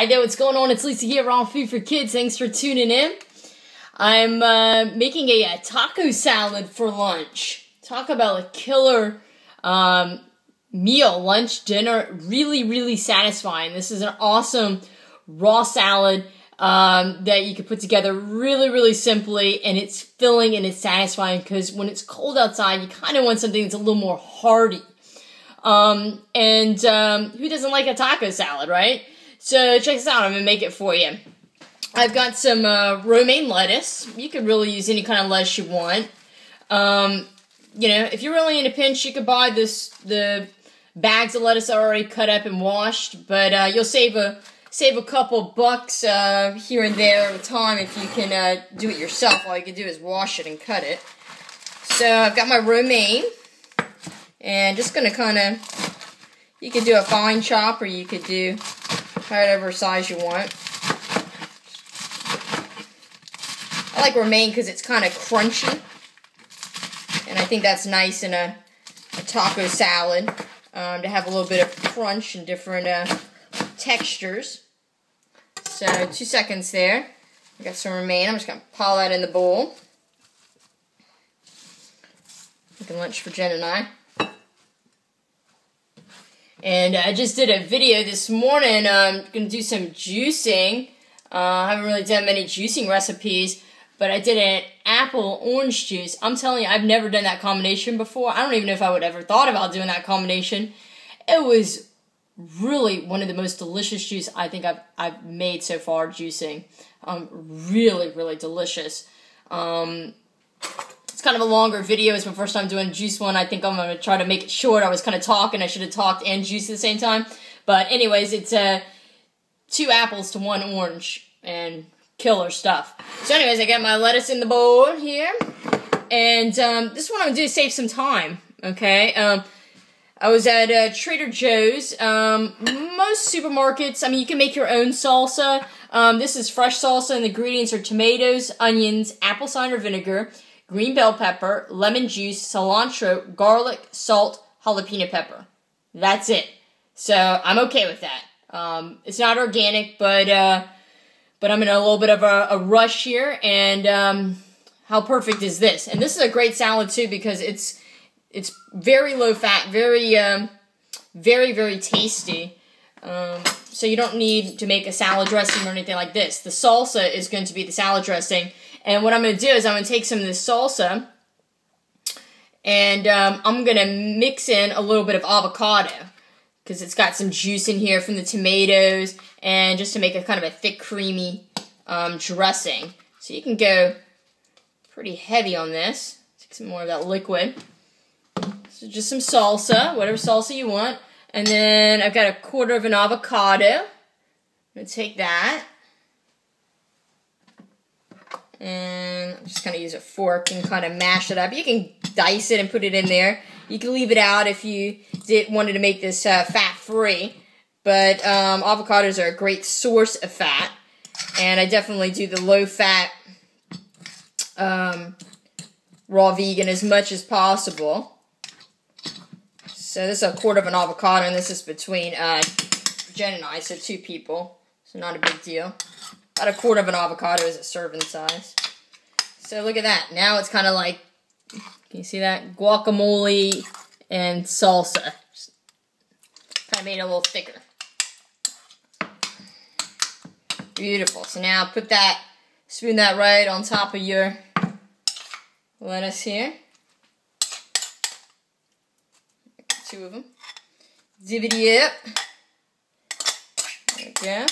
Hi there, what's going on? It's Lisa here, Raw Food for Kids. Thanks for tuning in. I'm making a taco salad for lunch. Talk about a killer meal, lunch, dinner. Really, really satisfying. This is an awesome raw salad that you can put together really, really simply, and it's filling and it's satisfying because when it's cold outside, you kind of want something that's a little more hearty. Who doesn't like a taco salad, right? So check this out, I'm going to make it for you. I've got some romaine lettuce. You could really use any kind of lettuce you want. You know, if you're really in a pinch, you could buy the bags of lettuce already cut up and washed, but you'll save a couple bucks here and there at a time if you can do it yourself. All you can do is wash it and cut it. So I've got my romaine, and just going to kind of, you could do a fine chop or you could do whatever size you want. I like romaine because it's kind of crunchy, and I think that's nice in a taco salad to have a little bit of crunch and different textures. So 2 seconds there. I got some romaine. I'm just going to pile that in the bowl. Making lunch for Jen and I. And I just did a video this morning. I'm going to do some juicing. I haven't really done many juicing recipes, but I did an apple-orange juice. I'm telling you, I've never done that combination before. I don't even know if I would ever thought about doing that combination. It was really one of the most delicious juice I think I've made so far, juicing. Really, really delicious. It's kind of a longer video. It's my first time doing a juice one. I think I'm going to try to make it short. I was kind of talking. I should have talked and juiced at the same time. But anyways, it's 2 apples to 1 orange and killer stuff. So anyways, I got my lettuce in the bowl here. And this one I'm going to do to save some time. Okay. I was at Trader Joe's. Most supermarkets, I mean, you can make your own salsa. This is fresh salsa, and the ingredients are tomatoes, onions, apple cider vinegar, green bell pepper, lemon juice, cilantro, garlic, salt, jalapeno pepper. That's it. So I'm okay with that. It's not organic, but I'm in a little bit of a rush here. And how perfect is this? And this is a great salad too because it's very low fat, very very tasty. So you don't need to make a salad dressing or anything like this. The salsa is going to be the salad dressing. And what I'm going to do is I'm going to take some of this salsa and I'm going to mix in a little bit of avocado because it's got some juice in here from the tomatoes, and just to make a kind of a thick, creamy dressing. So you can go pretty heavy on this. Take some more of that liquid. So just some salsa, whatever salsa you want. And then I've got 1/4 of an avocado. I'm going to take that. And I'm just going to use a fork and kind of mash it up. You can dice it and put it in there. You can leave it out if you wanted to make this fat-free. But avocados are a great source of fat. And I definitely do the low-fat raw vegan as much as possible. So this is 1/4 of an avocado, and this is between Jen and I, so 2 people. So not a big deal. About 1/4 of an avocado is a serving size. So look at that. Now it's kind of like, can you see that? Guacamole and salsa. Just kind of made it a little thicker. Beautiful. So now put that, spoon that right on top of your lettuce here. 2 of them. Divvy it up. There we go.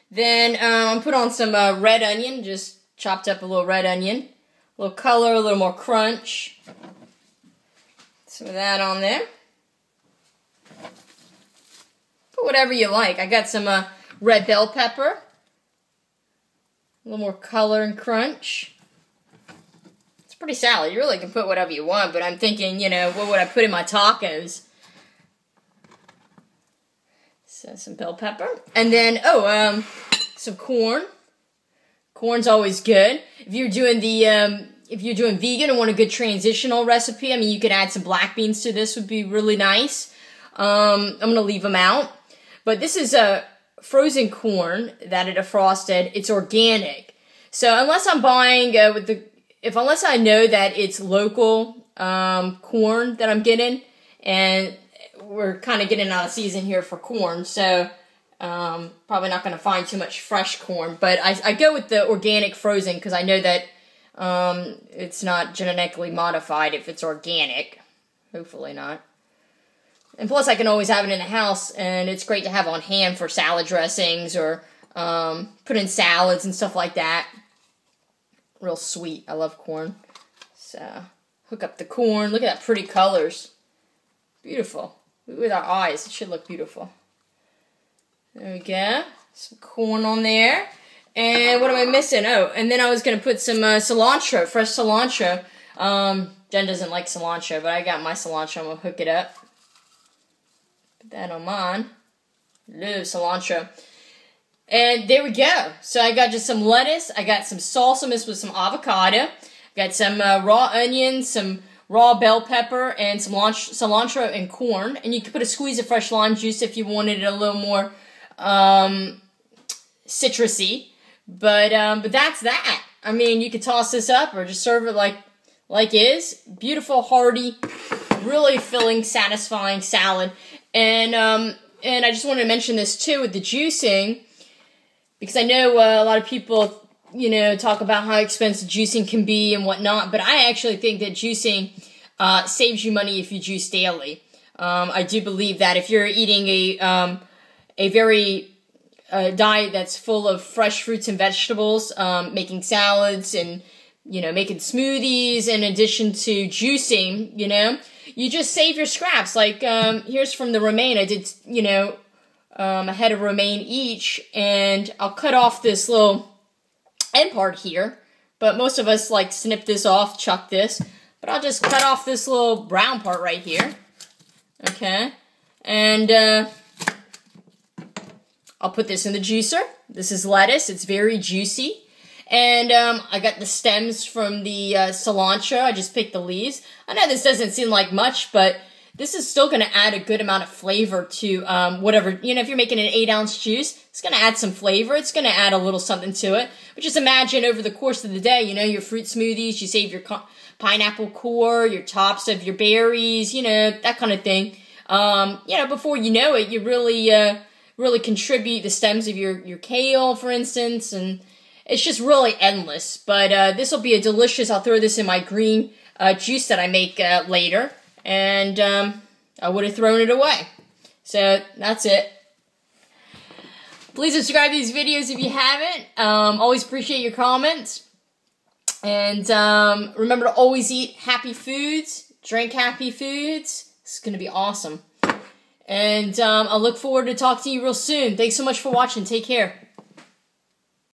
Then put on some red onion, just chopped up a little red onion. A little color, a little more crunch. Some of that on there. Put whatever you like. I got some red bell pepper. A little more color and crunch. It's pretty salad. You really can put whatever you want, but I'm thinking, you know, what would I put in my tacos? So some bell pepper. And then, some corn. Corn's always good. If you're doing the if you're doing vegan and want a good transitional recipe, I mean, you could add some black beans to this, would be really nice. I'm going to leave them out. But this is a frozen corn that I defrosted. It's organic. So unless I'm buying unless I know that it's local corn that I'm getting, and we're kind of getting out of season here for corn, so probably not going to find too much fresh corn. But I go with the organic frozen because I know that it's not genetically modified if it's organic. Hopefully not. And plus I can always have it in the house, and it's great to have on hand for salad dressings or put in salads and stuff like that. Real sweet. I love corn. So, hook up the corn. Look at that pretty colors. Beautiful. With our eyes, it should look beautiful. There we go. Some corn on there. And what am I missing? Oh, and then I was going to put some cilantro, fresh cilantro. Jen doesn't like cilantro, but I got my cilantro. I'm going to hook it up. Put that on mine. Love cilantro. And there we go. So I got just some lettuce. I got some salsa mixed with some avocado. I got some raw onions, some raw bell pepper, and some cilantro and corn. And you can put a squeeze of fresh lime juice if you wanted it a little more citrusy. But that's that. I mean, you could toss this up or just serve it like is. Beautiful, hearty, really filling, satisfying salad. And I just wanted to mention this too with the juicing, because I know a lot of people, you know, talk about how expensive juicing can be and whatnot, but I actually think that juicing saves you money if you juice daily. I do believe that if you're eating a very diet that's full of fresh fruits and vegetables, making salads and, you know, making smoothies in addition to juicing, you know, you just save your scraps. Like, here's from the romaine. I did, you know, a head of romaine each, and I'll cut off this little end part here, but most of us like snip this off, chuck this, but I'll just cut off this little brown part right here, okay, and I'll put this in the juicer. This is lettuce. It's very juicy, and I got the stems from the cilantro. I just picked the leaves. I know this doesn't seem like much, but this is still going to add a good amount of flavor to whatever, you know, if you're making an 8-ounce juice, it's going to add some flavor. It's going to add a little something to it. But just imagine over the course of the day, you know, your fruit smoothies, you save your pineapple core, your tops of your berries, you know, that kind of thing. You know, before you know it, you really contribute the stems of your kale, for instance, and it's just really endless. But this will be a delicious, I'll throw this in my green juice that I make later. And I would have thrown it away. So that's it. Please subscribe to these videos if you haven't. Always appreciate your comments. And remember to always eat happy foods. Drink happy foods. It's going to be awesome. And I look forward to talking to you real soon. Thanks so much for watching. Take care.